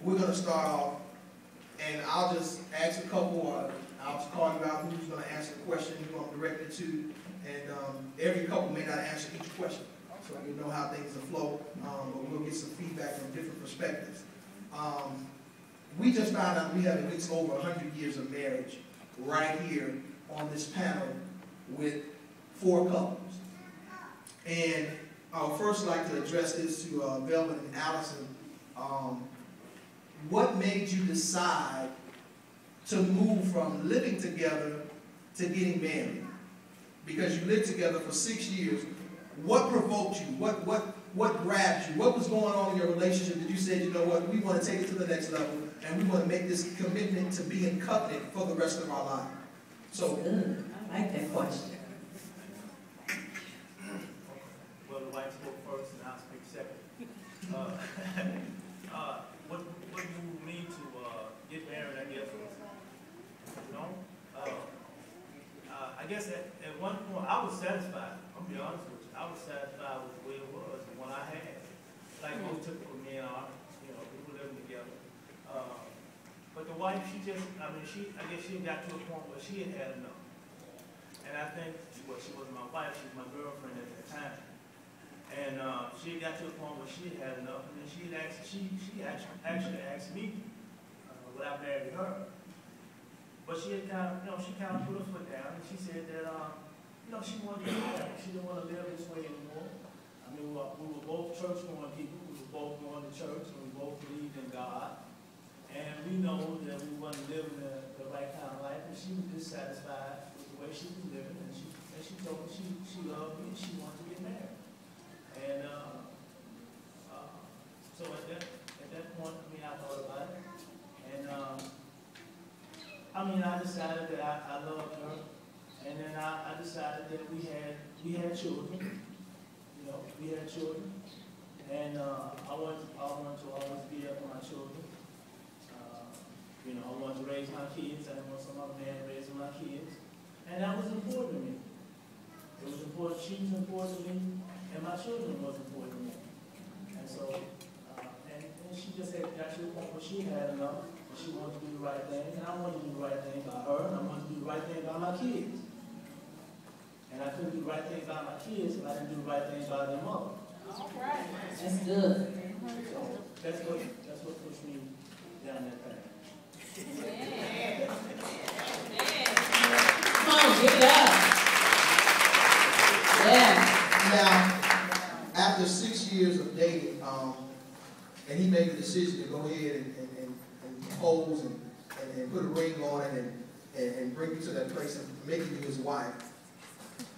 we're going to start off, and I'll just ask a couple, or I'll just call you out who's going to answer the question, who I'm directed to, and every couple may not answer each question, so you know how things will flow, but we'll get some feedback from different perspectives. We just found out we have at least over 100 years of marriage right here on this panel with 4 couples. And I would first like to address this to Velma and Allison. What made you decide to move from living together to getting married? Because you lived together for 6 years. What provoked you? What grabbed you? What was going on in your relationship that you said, you know what, we want to take it to the next level and we want to make this commitment to be in covenant for the rest of our life? So, good. I like that question. Well, the wife spoke first and I'll speak second. What moved me to get married, I guess, was, you know, I guess at one point I was satisfied. I'm gonna be honest with you. I was satisfied with the way it was and what I had. Like most typical men are, you know, we were living together. But the wife, I guess she got to a point where she had enough. And I think, well, she wasn't my wife, she was my girlfriend at that time. And she got to a point where she had enough, and then she actually asked me would I marry her. But she had kind of put her foot down, and she said that she wanted to get married. She didn't want to live this way anymore. I mean, we were both church-going people. We were both going to church, and we both believed in God. And we know that we wasn't living the right kind of life, and she was dissatisfied with the way she was living, and she told me she loved me and she wanted to get married. And so at that point, I thought about it, and I decided that I loved her, and then I decided that we had children. You know, we had children, and I wanted to always be there for my children. You know, I wanted to raise my kids. I didn't want some other man raising my kids, and that was important to me. It was important. She was important to me, and my children was important to me. And so, and she just got to the point where she had enough, and she wanted to do the right thing, and I wanted to do the right thing by her, and I wanted to do the right thing by my kids. And I couldn't do the right thing by my kids if I didn't do the right thing by their mother. All right. That's good. So that's what pushed me down that path. Yeah. Come on, give it up. Yeah. now, after 6 years of dating, and he made the decision to go ahead and propose and put a ring on it and bring you to that place and make you his wife,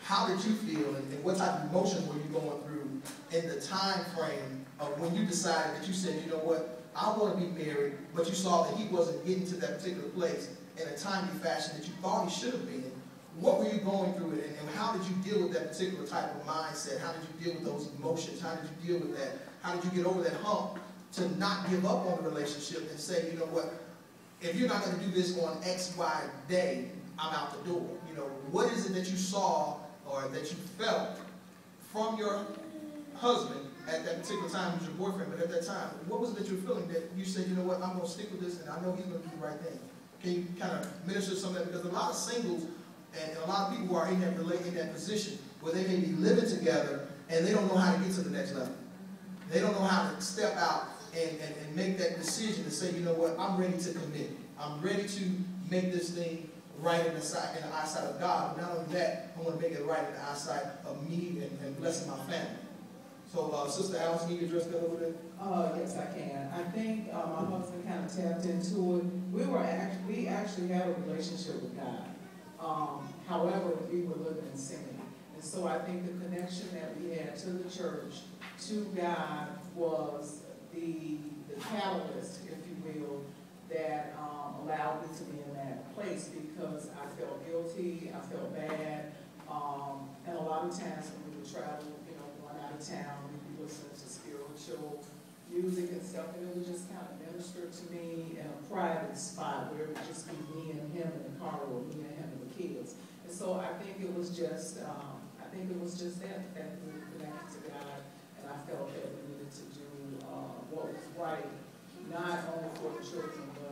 how did you feel and what type of emotion were you going through in the time frame of when you decided that you said, you know what, I want to be married, but you saw that he wasn't getting to that particular place in a timely fashion that you thought he should have been? What were you going through and how did you deal with that particular type of mindset? How did you deal with those emotions? How did you deal with that? How did you get over that hump to not give up on the relationship and say, you know what, if you're not going to do this on X, Y day, I'm out the door? You know, what is it that you saw or that you felt from your husband at that particular time? He was your boyfriend, but at that time, what was it that you were feeling that you said, you know what, I'm going to stick with this and I know he's going to do the right thing? Can you kind of minister some of that? Because a lot of singles and a lot of people are in that position where they may be living together and they don't know how to get to the next level. They don't know how to step out and make that decision to say, you know what, I'm ready to commit. I'm ready to make this thing right in the eyesight of God. But not only that, I want to make it right in the eyesight of me and blessing my family. So, Sister Alice, can you address that over there? Yes, I can. I think my husband kind of tapped into it. We actually had a relationship with God. However, we were living in sin. And so I think the connection that we had to the church, to God, was the catalyst, if you will, that allowed me to be in that place, because I felt guilty, I felt bad, and a lot of times when we would travel, you know, going out of town, we would listen to spiritual music and stuff, and it would just kind of minister to me in a private spot where it would just be me and him in the car, or me and him and the kids. And so I think it was just, that we were connected to God, and I felt that we needed to do what was right, not only for children